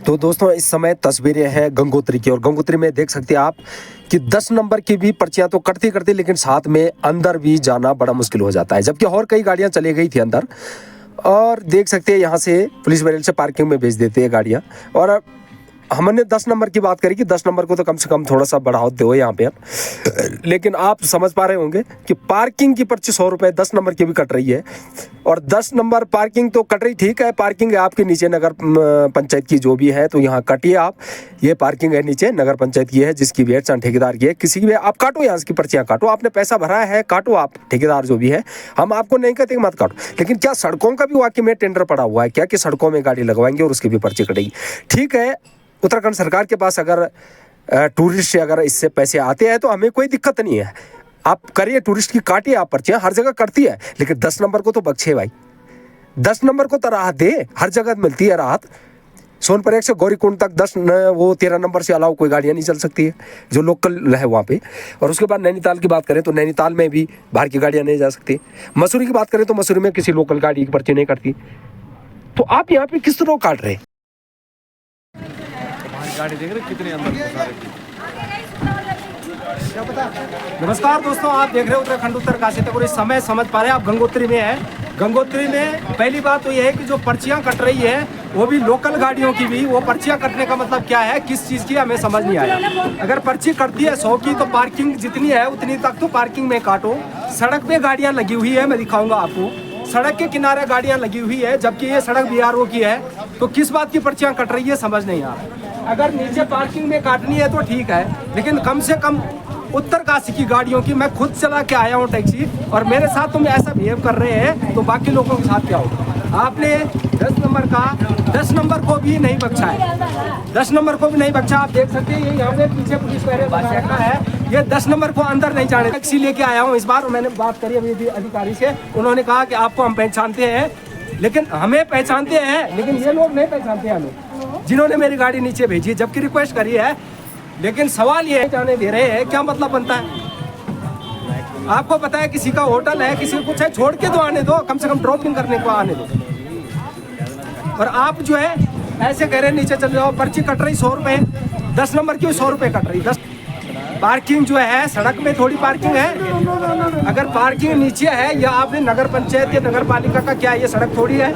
तो दोस्तों इस समय तस्वीरें हैं गंगोत्री की, और गंगोत्री में देख सकते हैं आप कि 10 नंबर की भी पर्चियां तो कटती करती, लेकिन साथ में अंदर भी जाना बड़ा मुश्किल हो जाता है। जबकि और कई गाड़ियां चली गई थी अंदर, और देख सकते हैं यहाँ से पुलिस बैरियर से पार्किंग में भेज देते हैं गाड़ियाँ। और हमने 10 नंबर की बात करी कि 10 नंबर को तो कम से कम थोड़ा सा बढ़ाओ दो यहाँ पे, लेकिन आप समझ पा रहे होंगे कि पार्किंग की पर्ची 100 रुपये 10 नंबर की भी कट रही है। और 10 नंबर पार्किंग तो कट रही, ठीक है, पार्किंग है आपके नीचे नगर पंचायत की जो भी है, तो यहाँ काटिए आप। ये पार्किंग है नीचे नगर पंचायत की है, जिसकी भी है ठेकेदार की है, किसी भी आप काटो, यहाँ की पर्चियाँ काटो, आपने पैसा भरा है काटो आप, ठेकेदार जो भी है। हम आपको नहीं कहते मत काटो, लेकिन क्या सड़कों का भी वाकई में टेंडर पड़ा हुआ है क्या कि सड़कों में गाड़ी लगवाएंगे और उसकी भी पर्ची कटेगी? ठीक है, उत्तराखंड सरकार के पास अगर टूरिस्ट से अगर इससे पैसे आते हैं तो हमें कोई दिक्कत नहीं है, आप करिए, टूरिस्ट की काटिए आप पर्चियाँ, हर जगह कटती है, लेकिन 10 नंबर को तो बख्शे भाई, 10 नंबर को तो राहत दे, हर जगह मिलती है राहत। सोनप्रयाग से गौरीकुंड तक 13 नंबर से अलावा कोई गाड़ियाँ नहीं चल सकती है जो लोकल है वहाँ पे। और उसके बाद नैनीताल की बात करें तो नैनीताल में भी बाहर की गाड़ियाँ नहीं जा सकती। मसूरी की बात करें तो मसूरी में किसी लोकल गाड़ी की पर्ची नहीं कटती। तो आप यहाँ पे किस तरह काट रहे हैं? गाड़ी देख रहे कितने अंदर। नमस्कार दोस्तों, आप देख रहे हो उत्तराखंड उत्तरकाशी तक, और इस समय समझ पा रहे हैं आप गंगोत्री में है। गंगोत्री में पहली बात तो यह है कि जो पर्चियां कट रही है वो भी लोकल गाड़ियों की भी, वो पर्चियां कटने का मतलब क्या है, किस चीज़ की, हमें समझ नहीं आया। अगर पर्ची कटती है 100 की तो पार्किंग जितनी है उतनी तक तो पार्किंग में काटो। सड़क पे गाड़ियाँ लगी हुई है, मैं दिखाऊंगा आपको, सड़क के किनारे गाड़ियाँ लगी हुई है, जबकि ये सड़क BRO की है। तो किस बात की पर्चियाँ कट रही है समझ नहीं आ रहा। अगर नीचे पार्किंग में काटनी है तो ठीक है, लेकिन कम से कम उत्तरकाशी की गाड़ियों की, मैं खुद चला के आया हूँ टैक्सी, और मेरे साथ तुम ऐसा बिहेव कर रहे हैं तो बाकी लोगों के साथ क्या होगा? आपने 10 नंबर को भी नहीं बख्शा है, 10 नंबर को भी नहीं बख्शा। आप देख सकते हैं ये यहाँ पे पीछे पुलिस बैरियर है, ये 10 नंबर को अंदर नहीं जाने। टैक्सी लेके आया हूँ इस बार, मैंने बात करी अभी अधिकारी से, उन्होंने कहा कि आपको हम पहचानते हैं, लेकिन हमें पहचानते हैं, लेकिन ये लोग नहीं पहचानते हमें, जिन्होंने मेरी गाड़ी नीचे भेजी है, जबकि रिक्वेस्ट करी है। लेकिन सवाल ये जाने दे रहे हैं, क्या मतलब बनता है? आपको पता है किसी का होटल है, किसी को कुछ है, छोड़ के तो आने दो, कम से कम ड्रॉपिंग करने को आने दो। और आप जो है ऐसे कह रहे हैं नीचे चले जाओ, पर्ची कट रही 100 रुपये, 10 नंबर की 100 रुपये कट रही। 10 पार्किंग जो है सड़क में थोड़ी पार्किंग है, अगर पार्किंग नीचे है, या आपने नगर पंचायत या नगर पालिका का क्या, ये सड़क थोड़ी है,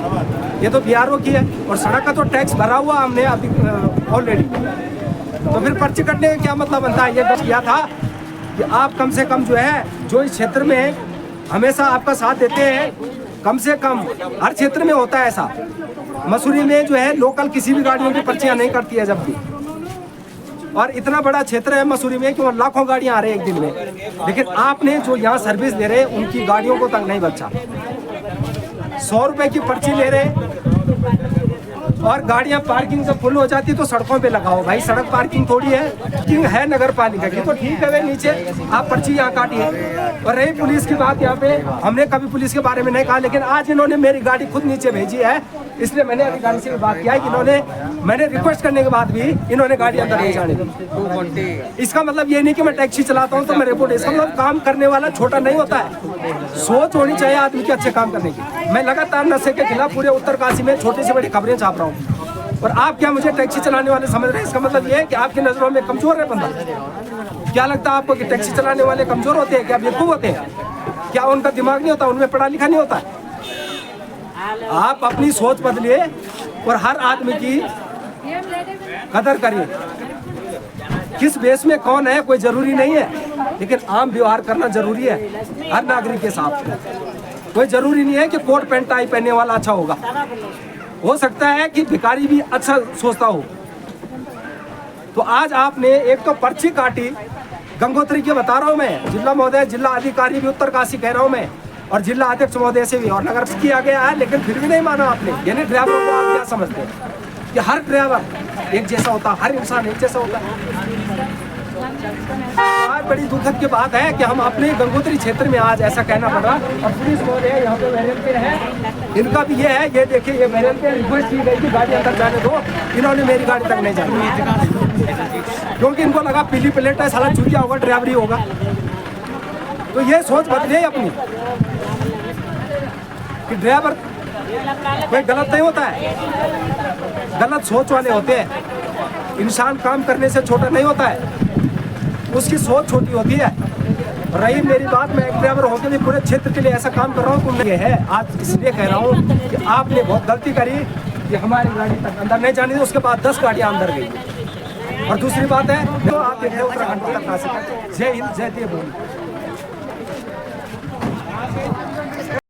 ये तो BRO की है, और सड़क का तो टैक्स भरा हुआ हमने अभी ऑलरेडी। तो फिर पर्ची कटने का क्या मतलब बनता है? ये बस किया था कि आप कम से कम जो है, जो इस क्षेत्र में हमेशा आपका साथ देते हैं, कम से कम हर क्षेत्र में होता है ऐसा। मसूरी में जो है लोकल किसी भी गाड़ियों की पर्चियां नहीं कटती है जब भी, और इतना बड़ा क्षेत्र है मसूरी में कि वहाँ लाखों गाड़ियां आ रही है एक दिन में, लेकिन आपने जो यहाँ सर्विस दे रहे उनकी गाड़ियों को तक नहीं बचा। 100 रुपये की पर्ची ले रहे, और गाड़ियां पार्किंग जब फुल हो जाती है तो सड़कों पे लगाओ। भाई सड़क पार्किंग थोड़ी है, पार्किंग है नगर पालिका की, तो ठीक है, वे नीचे आप पर्ची यहाँ काटिए। और रही पुलिस की बात, यहाँ पे हमने कभी पुलिस के बारे में नहीं कहा, लेकिन आज इन्होंने मेरी गाड़ी खुद नीचे भेजी है, इसलिए मैंने अधिकारी से बात किया है कि मैंने रिक्वेस्ट करने के बाद भी इन्होंने गाड़ी अंदर नहीं जाने दी। इसका मतलब ये नहीं कि मैं टैक्सी चलाता हूँ तो मैं रिपोर्ट, इसका मतलब काम करने वाला छोटा नहीं होता है, सोच होनी चाहिए आदमी के अच्छे काम करने की। मैं लगातार नशे के खिलाफ पूरे उत्तरकाशी में छोटी से बड़ी खबरें छाप रहा हूँ, और आप क्या मुझे टैक्सी चलाने वाले समझ रहे हैं? इसका मतलब ये है कि आपकी नजरों में कमजोर है बंदा। क्या लगता है आपको कि टैक्सी चलाने वाले कमजोर होते हैं? क्या बेवकूफ होते हैं? क्या उनका दिमाग नहीं होता, उनमें पढ़ा लिखा नहीं होता? आप अपनी सोच बदलिए और हर आदमी की कदर करिए। किस बेस में कौन है कोई जरूरी नहीं है, लेकिन आम व्यवहार करना जरूरी है हर नागरिक के साथ। कोई जरूरी नहीं है कि कोट पैंट टाई पहनने वाला अच्छा होगा, हो सकता है कि भिखारी भी अच्छा सोचता हो। तो आज आपने एक तो पर्ची काटी, गंगोत्री की बता रहा हूँ मैं, जिला महोदय, जिला अधिकारी भी उत्तरकाशी कह रहा हूँ मैं, और जिला अध्यक्ष महोदय से भी, और नगर किया गया है, लेकिन फिर भी नहीं माना आपने। यानी ड्राइवरों को आप क्या समझते हैं कि हर ड्राइवर एक जैसा होता, हर इंसान एक जैसा होता है? आज बड़ी दुखद की बात है कि हम अपने गंगोत्री क्षेत्र में आज ऐसा कहना पड़ रहा। और पुलिस महोदय यहाँ पे बैरियर पे है, इनका भी ये है, ये देखिए ये बैरियर पे रिक्वेस्ट की गई कि गाड़ी अंदर जाने दो, इन्होंने मेरी गाड़ी तक नहीं जाने, क्योंकि इनको लगा पीली प्लेट है, साला चूतिया होगा, ड्राइवरी होगा। तो ये सोच बदले अपनी कि ड्राइवर कोई गलत नहीं होता है। गलत सोच वाले होते हैं। इंसान काम करने से छोटा नहीं होता है, उसकी सोच छोटी होती है। रही मेरी बात, मैं एक ड्राइवर होकर भी पूरे क्षेत्र के लिए ऐसा काम कर रहा हूँ। ये है आज इसलिए कह रहा हूँ कि आपने बहुत गलती करी कि हमारी गाड़ी तक अंदर नहीं जानी थी, उसके बाद 10 गाड़ियाँ अंदर गई। और दूसरी बात है, तो आप देख रहे हो उत्तराखंड उत्तर काशी। जय हिंद, जय देव भूमि।